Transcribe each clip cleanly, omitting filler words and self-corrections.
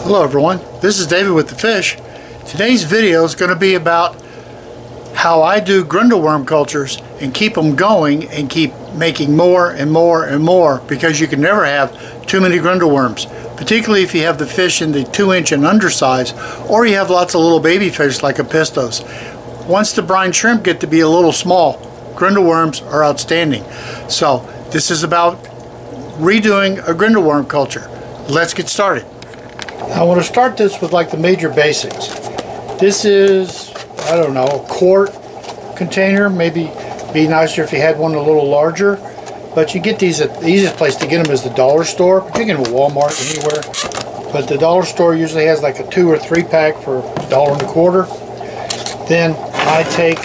Hello everyone, this is David with the fish. Today's video is going to be about how I do Grindal worm cultures and keep them going and keep making more and more and more, because you can never have too many Grindal worms, particularly if you have the fish in the 2-inch and under size, or you have lots of little baby fish like a pistos. Once the brine shrimp get to be a little small, Grindal worms are outstanding. So this is about redoing a Grindal worm culture. Let's get started. I want to start this with like the major basics. This is, I don't know, a quart container. Maybe be nicer if you had one a little larger, but you get these at the easiest place to get them is the dollar store, but you can get them at Walmart, anywhere. But the dollar store usually has like a 2 or 3 pack for $1.25. Then I take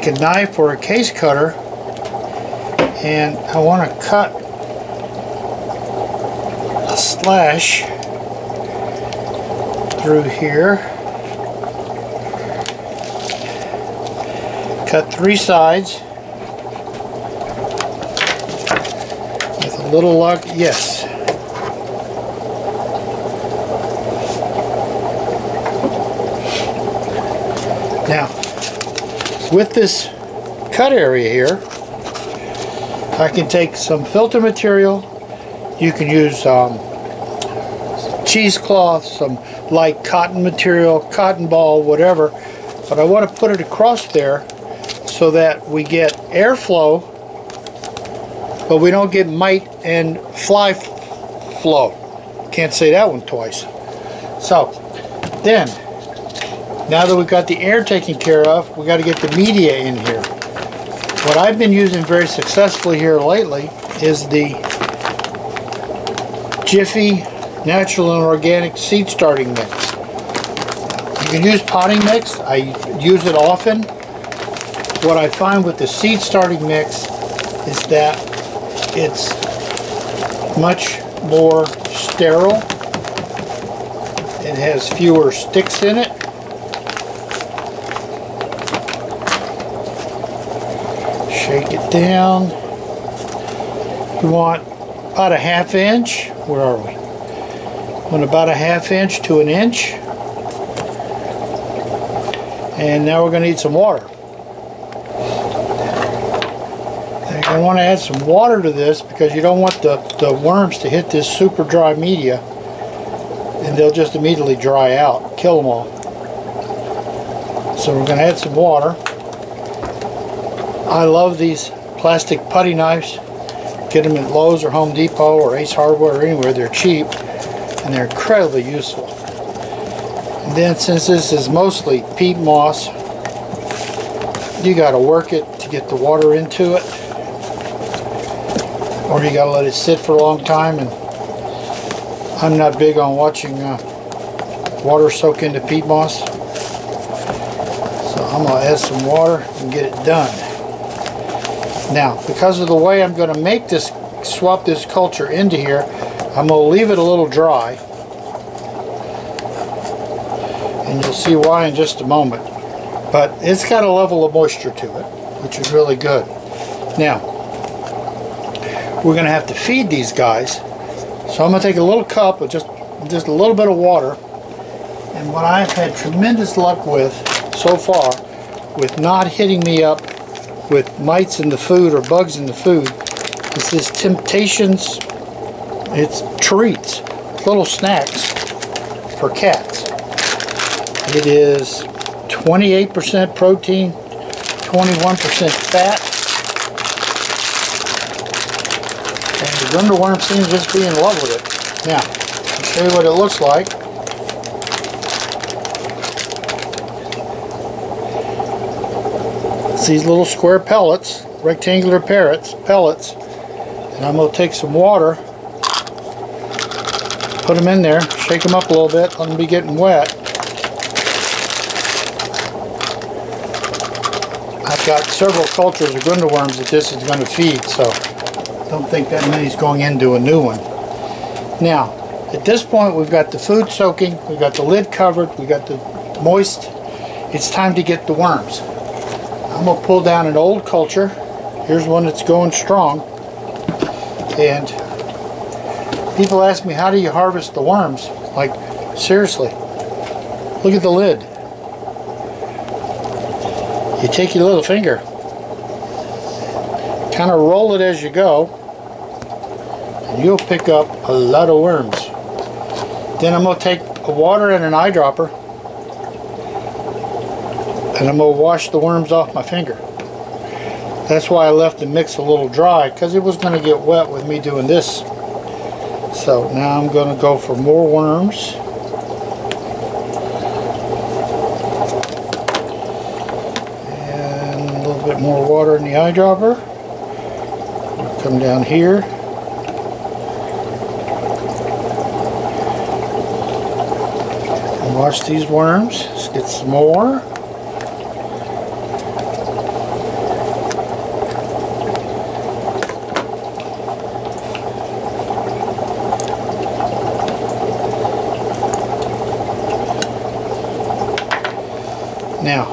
a knife or a case cutter, and I want to cut a slash through here. Cut 3 sides with a little luck. Yes. Now, with this cut area here, I can take some filter material. You can use cheesecloth, some light cotton material, cotton ball, whatever. But I want to put it across there so that we get airflow, but we don't get mite and fly flow. Can't say that one twice. So then, now that we've got the air taken care of, we got to get the media in here. What I've been using very successfully here lately is the Jiffy Natural and Organic Seed Starting Mix. You can use potting mix. I use it often. What I find with the seed starting mix is that it's much more sterile. It has fewer sticks in it. Shake it down. You want about a 1/2 inch. Where are we? Want about a 1/2 inch to 1 inch. And now we're going to need some water. And you want to add some water to this because you don't want the worms to hit this super dry media and they'll just immediately dry out, kill them all. So we're going to add some water. I love these plastic putty knives. Get them at Lowe's or Home Depot or Ace Hardware or anywhere. They're cheap and they're incredibly useful. And then, since this is mostly peat moss, you got to work it to get the water into it, or you got to let it sit for a long time. And I'm not big on watching water soak into peat moss, so I'm going to add some water and get it done. Now, because of the way I'm going to make this, swap this culture into here, I'm going to leave it a little dry. And you'll see why in just a moment. But it's got a level of moisture to it, which is really good. Now, we're going to have to feed these guys. So I'm going to take a little cup with just a little bit of water. And what I've had tremendous luck with so far, with not hitting me up with mites in the food or bugs in the food, is this Temptations, it's treats, little snacks for cats. It is 28% protein, 21% fat, and the Grindal worm seems to just be in love with it. Now, I'll show you what it looks like. These little square pellets, rectangular pellets, and I'm going to take some water, put them in there, shake them up a little bit, let them be getting wet. I've got several cultures of Grindal worms that this is going to feed, so don't think that many's going into a new one. Now, at this point we've got the food soaking, we've got the lid covered, we've got the moist. It's time to get the worms. I'm going to pull down an old culture. Here's one that's going strong. And people ask me, how do you harvest the worms? Like, seriously, look at the lid. You take your little finger, kind of roll it as you go, and you'll pick up a lot of worms. Then I'm going to take a water and an eyedropper, and I'm going to wash the worms off my finger. That's why I left the mix a little dry, because it was going to get wet with me doing this. So now I'm going to go for more worms. And a little bit more water in the eyedropper. Come down here. And wash these worms. Let's get some more. Now,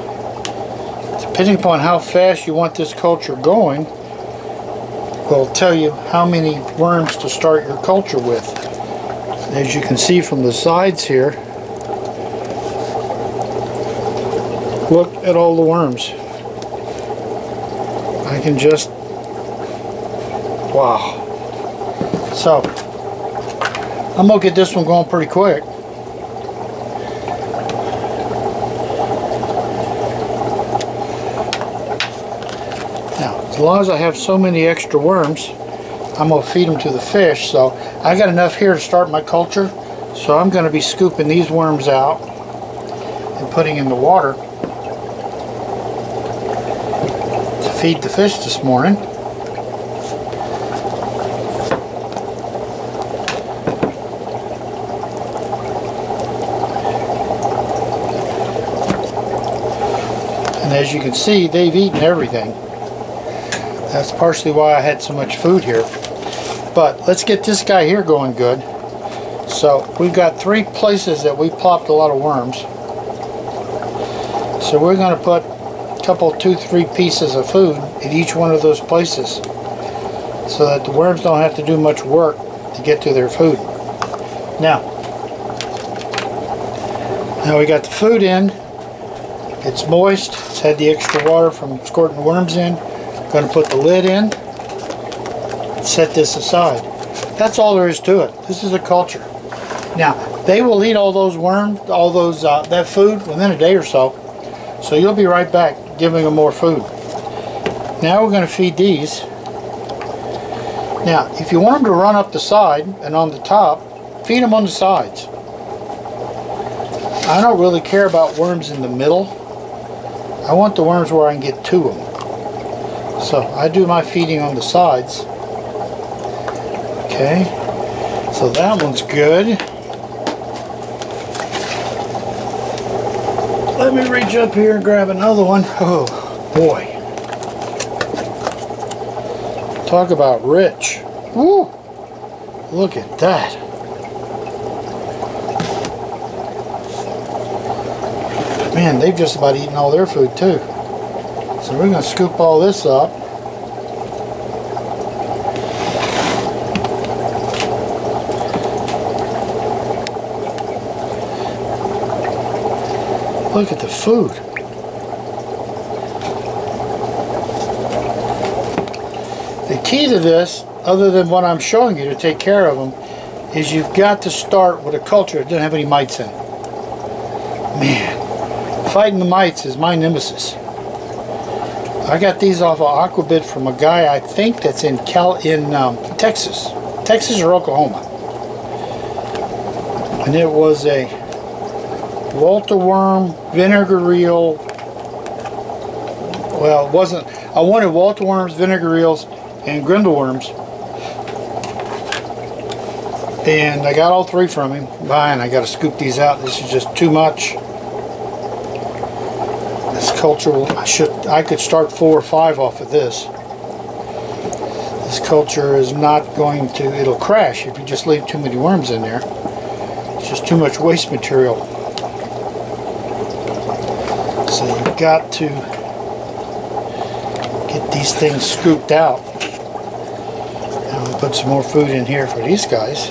depending upon how fast you want this culture going, will tell you how many worms to start your culture with. As you can see from the sides here, look at all the worms. I can just, wow. So, I'm going to get this one going pretty quick. As long as I have so many extra worms, I'm going to feed them to the fish. So I got enough here to start my culture. So I'm going to be scooping these worms out and putting in the water to feed the fish this morning. And as you can see, they've eaten everything. That's partially why I had so much food here. But let's get this guy here going good. So we've got 3 places that we plopped a lot of worms. So we're going to put a couple, 2, 3 pieces of food at each one of those places, so that the worms don't have to do much work to get to their food. Now we got the food in. It's moist. It's had the extra water from squirting the worms in. Going to put the lid in, set this aside. That's all there is to it. This is a culture. Now, they will eat all those worms, all those that food within a day or so. So you'll be right back giving them more food. Now we're going to feed these. Now, if you want them to run up the side and on the top, feed them on the sides. I don't really care about worms in the middle. I want the worms where I can get to them. So I do my feeding on the sides. Okay, so that one's good. Let me reach up here and grab another one. Oh boy. Talk about rich. Woo! Look at that. Man, they've just about eaten all their food too. So we're going to scoop all this up. Look at the food. The key to this, other than what I'm showing you to take care of them, is you've got to start with a culture that doesn't have any mites in it. Man, fighting the mites is my nemesis. I got these off of Aquabit from a guy I think that's in Texas or Oklahoma, and it was a Walter worm, vinegar eel. Well, it wasn't. I wanted Walter worms, vinegar eels, and Grindal worms, and I got all 3 from him. And I got to scoop these out. This is just too much. Culture, I could start 4 or 5 off of this. This culture is not going to, it'll crash if you just leave too many worms in there. It's just too much waste material. So you've got to get these things scooped out. And we'll put Put some more food in here for these guys.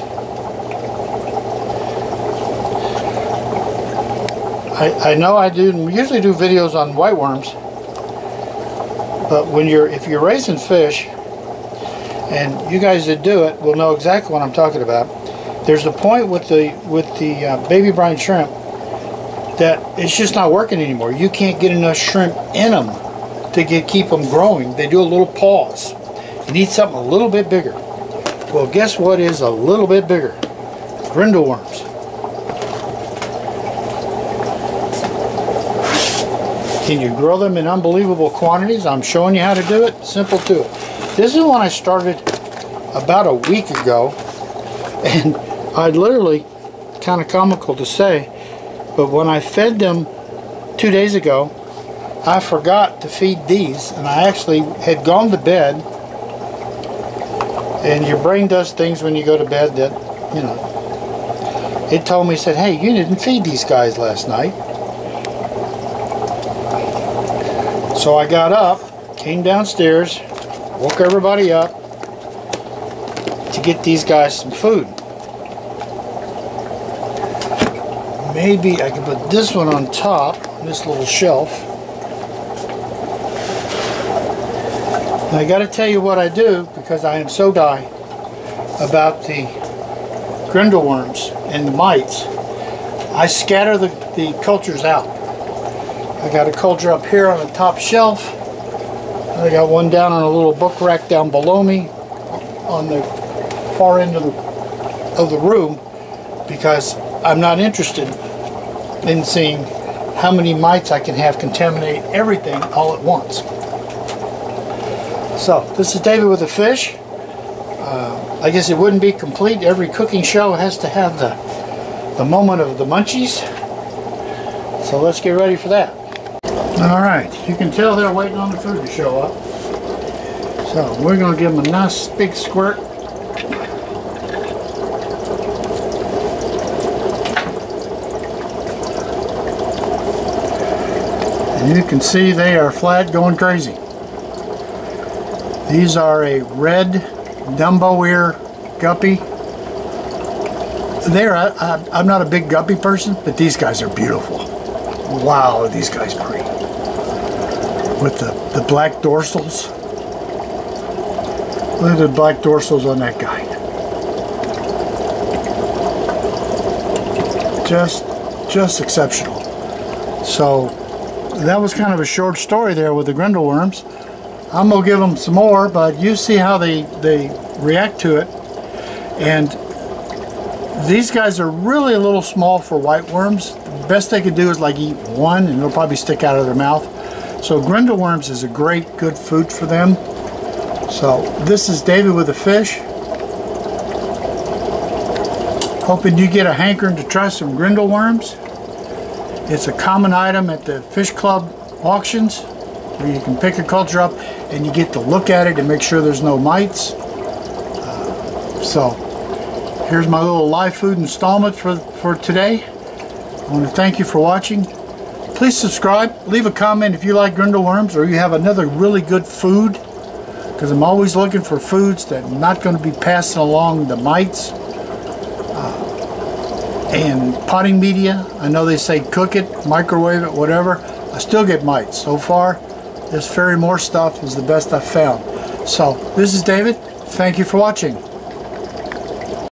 I know I usually do videos on whiteworms, but if you're raising fish, and you guys that do it will know exactly what I'm talking about. There's a point with the baby brine shrimp that it's just not working anymore. You can't get enough shrimp in them to keep them growing. They do a little pause. You need something a little bit bigger. Well, guess what is a little bit bigger? Grindal worms. Can you grow them in unbelievable quantities? I'm showing you how to do it. Simple too. This is one I started about a week ago, and I literally, kind of comical to say, but when I fed them 2 days ago, I forgot to feed these, and I actually had gone to bed, and your brain does things when you go to bed that, you know, it told me, said, hey, you didn't feed these guys last night. So I got up, came downstairs, woke everybody up to get these guys some food. Maybe I can put this one on top, on this little shelf. And I got to tell you what I do, because I am so die about the Grindal worms and the mites. I scatter the cultures out. I got a culture up here on the top shelf. I got one down on a little book rack down below me on the far end of the room, because I'm not interested in seeing how many mites I can have contaminate everything all at once. So this is David with the fish. I guess it wouldn't be complete. Every cooking show has to have the moment of the munchies. So let's get ready for that. Alright, you can tell they're waiting on the food to show up. So we're going to give them a nice big squirt. And you can see they are flat going crazy. These are a red Dumbo ear guppy. I'm not a big guppy person, but these guys are beautiful. Wow, these guys are pretty. With the black dorsals. Look at the black dorsals on that guy. Just exceptional. So that was kind of a short story there with the Grindal worms. I'm gonna give them some more, but you see how they react to it. And these guys are really a little small for white worms. The best they could do is like eat one, and it'll probably stick out of their mouth. So Grindal worms is a great, good food for them. So this is David with the fish. Hoping you get a hankering to try some Grindal worms. It's a common item at the fish club auctions, where you can pick a culture up and you get to look at it and make sure there's no mites. So here's my little live food installment for today. I want to thank you for watching. Please subscribe, leave a comment if you like Grindal worms or you have another really good food, because I'm always looking for foods that are not going to be passing along the mites. And potting media, I know they say cook it, microwave it, whatever. I still get mites. So far, this Fairy Moore stuff is the best I've found. So, this is David. Thank you for watching.